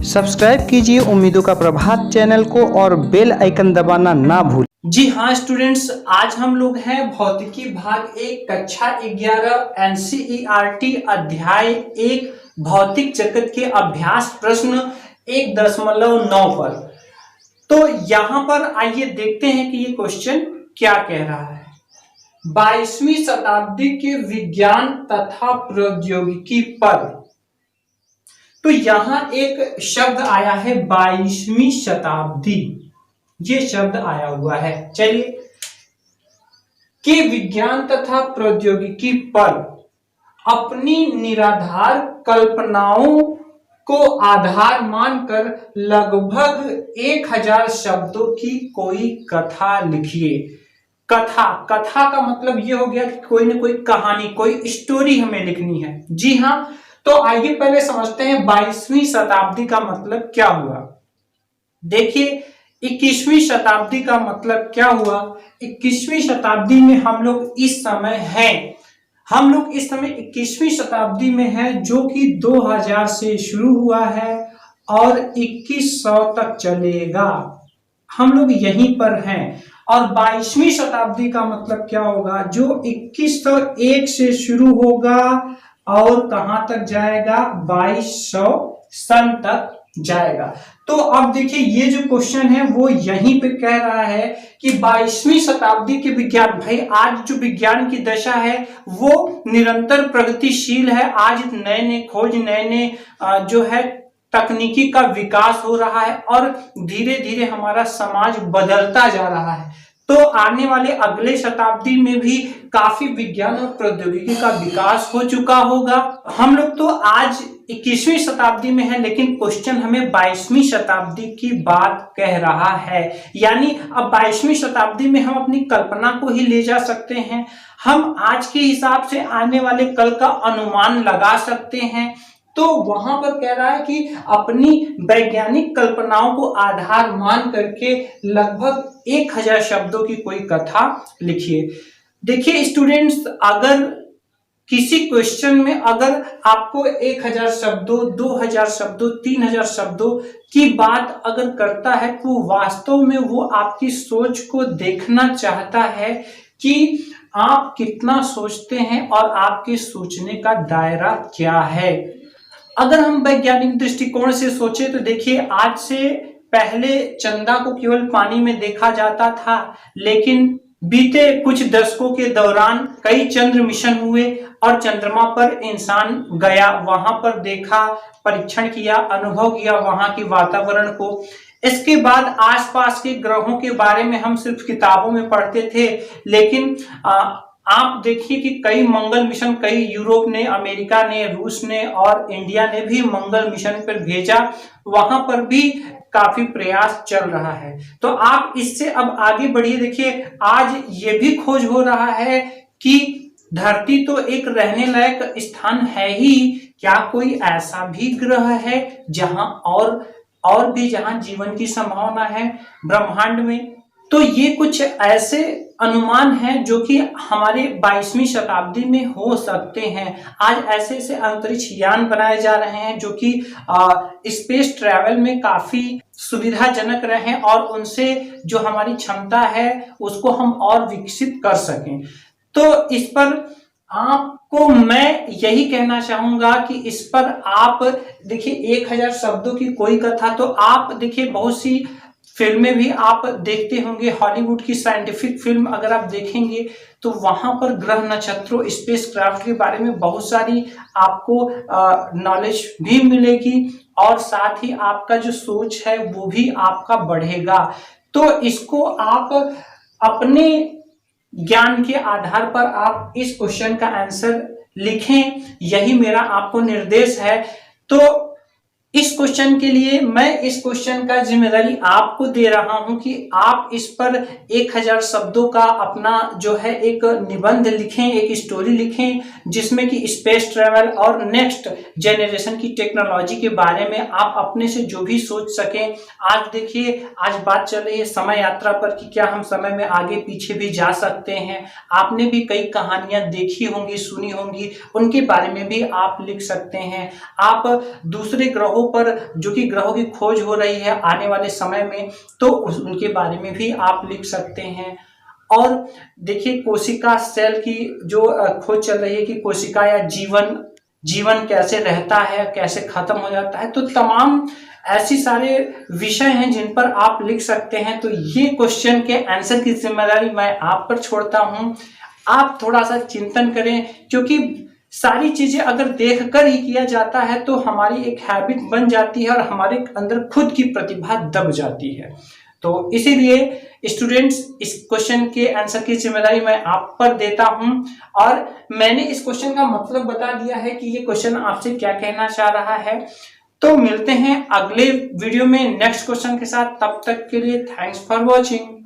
Subscribe कीजिए उम्मीदों का प्रभात चैनल को और बेल आइकन दबाना ना भूलें। जी हाँ स्टूडेंट्स, आज हम लोग हैं भौतिकी भाग 1 कक्षा 11 एनसीईआरटी अध्याय 1 भौतिक जगत के अभ्यास प्रश्न 1.9 पर। तो यहाँ पर आइए देखते हैं कि ये क्वेश्चन क्या कह रहा है। 22वीं शताब्दी के विज्ञान तथा प्रौद्योगिकी पर, तो यहाँ एक शब्द आया है 22वीं शताब्दी, ये शब्द आया हुआ है। चलिए, कि विज्ञान तथा प्रौद्योगिकी पर अपनी निराधार कल्पनाओं को आधार मानकर लगभग 1000 शब्दों की कोई कथा लिखिए। कथा का मतलब ये हो गया कि कोई ना कोई कहानी, कोई स्टोरी हमें लिखनी है। जी हाँ, तो आइए पहले समझते हैं 22वीं शताब्दी का मतलब क्या हुआ। देखिए, 21वीं शताब्दी का मतलब क्या हुआ। 21वीं शताब्दी में हम लोग इस समय 21वीं शताब्दी में है, जो कि 2000 से शुरू हुआ है और 2100 तक चलेगा। हम लोग यहीं पर हैं। और 22वीं शताब्दी का मतलब क्या होगा, जो 2101 से शुरू होगा और कहां तक जाएगा, 2200 सन तक जाएगा। तो अब देखिए, ये जो क्वेश्चन है वो यहीं पे कह रहा है कि 22वीं शताब्दी के विज्ञान, भाई आज जो विज्ञान की दशा है वो निरंतर प्रगतिशील है। आज नए नए खोज, नए नए जो है तकनीकी का विकास हो रहा है और धीरे धीरे हमारा समाज बदलता जा रहा है। तो आने वाले अगले शताब्दी में भी काफी विज्ञान और प्रौद्योगिकी का विकास हो चुका होगा। हम लोग तो आज 21वीं शताब्दी में है, लेकिन क्वेश्चन हमें 22वीं शताब्दी की बात कह रहा है। यानी अब 22वीं शताब्दी में हम अपनी कल्पना को ही ले जा सकते हैं। हम आज के हिसाब से आने वाले कल का अनुमान लगा सकते हैं। तो वहां पर कह रहा है कि अपनी वैज्ञानिक कल्पनाओं को आधार मान करके लगभग 1000 शब्दों की कोई कथा लिखिए। देखिए स्टूडेंट्स, अगर किसी क्वेश्चन में अगर आपको 1000 शब्दों, 2000 शब्दों, 3000 शब्दों की बात अगर करता है, तो वास्तव में वो आपकी सोच को देखना चाहता है कि आप कितना सोचते हैं और आपके सोचने का दायरा क्या है। अगर हम वैज्ञानिक दृष्टिकोण से सोचे तो देखिए, आज से पहले चंदा को केवल पानी में देखा जाता था, लेकिन बीते कुछ दशकों के दौरान कई चंद्र मिशन हुए और चंद्रमा पर इंसान गया, वहां पर देखा, परीक्षण किया, अनुभव किया वहां के वातावरण को। इसके बाद आसपास के ग्रहों के बारे में हम सिर्फ किताबों में पढ़ते थे, लेकिन आप देखिए कि कई मंगल मिशन, कई यूरोप ने, अमेरिका ने, रूस ने और इंडिया ने भी मंगल मिशन पर भेजा। वहां पर भी काफी प्रयास चल रहा है। तो आप इससे अब आगे बढ़िए। देखिए, आज ये भी खोज हो रहा है कि धरती तो एक रहने लायक स्थान है ही, क्या कोई ऐसा भी ग्रह है जहां और भी जहां जीवन की संभावना है ब्रह्मांड में। तो ये कुछ ऐसे अनुमान हैं जो कि हमारे 22वीं शताब्दी में हो सकते हैं। आज ऐसे ऐसे अंतरिक्ष यान बनाए जा रहे हैं जो कि स्पेस ट्रैवल में काफी सुविधाजनक रहे और उनसे जो हमारी क्षमता है उसको हम और विकसित कर सकें। तो इस पर आपको मैं यही कहना चाहूंगा कि इस पर आप देखिए, 1000 शब्दों की कोई कथा। तो आप देखिए, बहुत सी फिल्में भी आप देखते होंगे, हॉलीवुड की साइंटिफिक फिल्म अगर आप देखेंगे तो वहां पर ग्रह, नक्षत्रों, स्पेस क्राफ्ट के बारे में बहुत सारी आपको नॉलेज भी मिलेगी और साथ ही आपका जो सोच है वो भी आपका बढ़ेगा। तो इसको आप अपने ज्ञान के आधार पर आप इस क्वेश्चन का आंसर लिखें, यही मेरा आपको निर्देश है। तो इस क्वेश्चन के लिए मैं इस क्वेश्चन का जिम्मेदारी आपको दे रहा हूं कि आप इस पर 1000 शब्दों का अपना जो है एक निबंध लिखें, एक स्टोरी लिखें, जिसमें कि स्पेस ट्रैवल और नेक्स्ट जनरेशन की टेक्नोलॉजी के बारे में आप अपने से जो भी सोच सकें। आज देखिए, आज बात चल रही है समय यात्रा पर कि क्या हम समय में आगे पीछे भी जा सकते हैं। आपने भी कई कहानियां देखी होंगी, सुनी होंगी, उनके बारे में भी आप लिख सकते हैं। आप दूसरे ग्रहों पर जो कि ग्रहों की खोज हो रही है आने वाले समय में, तो उनके बारे में भी आप लिख सकते हैं। और देखिए कोशिका सेल की जो खोज चल रही है कि कोशिका या जीवन कैसे रहता है, कैसे खत्म हो जाता है, तो तमाम ऐसी सारे विषय हैं जिन पर आप लिख सकते हैं। तो ये क्वेश्चन के आंसर की जिम्मेदारी मैं आप पर छोड़ता हूं। आप थोड़ा सा चिंतन करें, क्योंकि सारी चीजें अगर देखकर ही किया जाता है तो हमारी एक हैबिट बन जाती है और हमारे अंदर खुद की प्रतिभा दब जाती है। तो इसीलिए स्टूडेंट्स इस क्वेश्चन के आंसर की जिम्मेदारी मैं आप पर देता हूं, और मैंने इस क्वेश्चन का मतलब बता दिया है कि ये क्वेश्चन आपसे क्या कहना चाह रहा है। तो मिलते हैं अगले वीडियो में नेक्स्ट क्वेश्चन के साथ। तब तक के लिए थैंक्स फॉर वॉचिंग।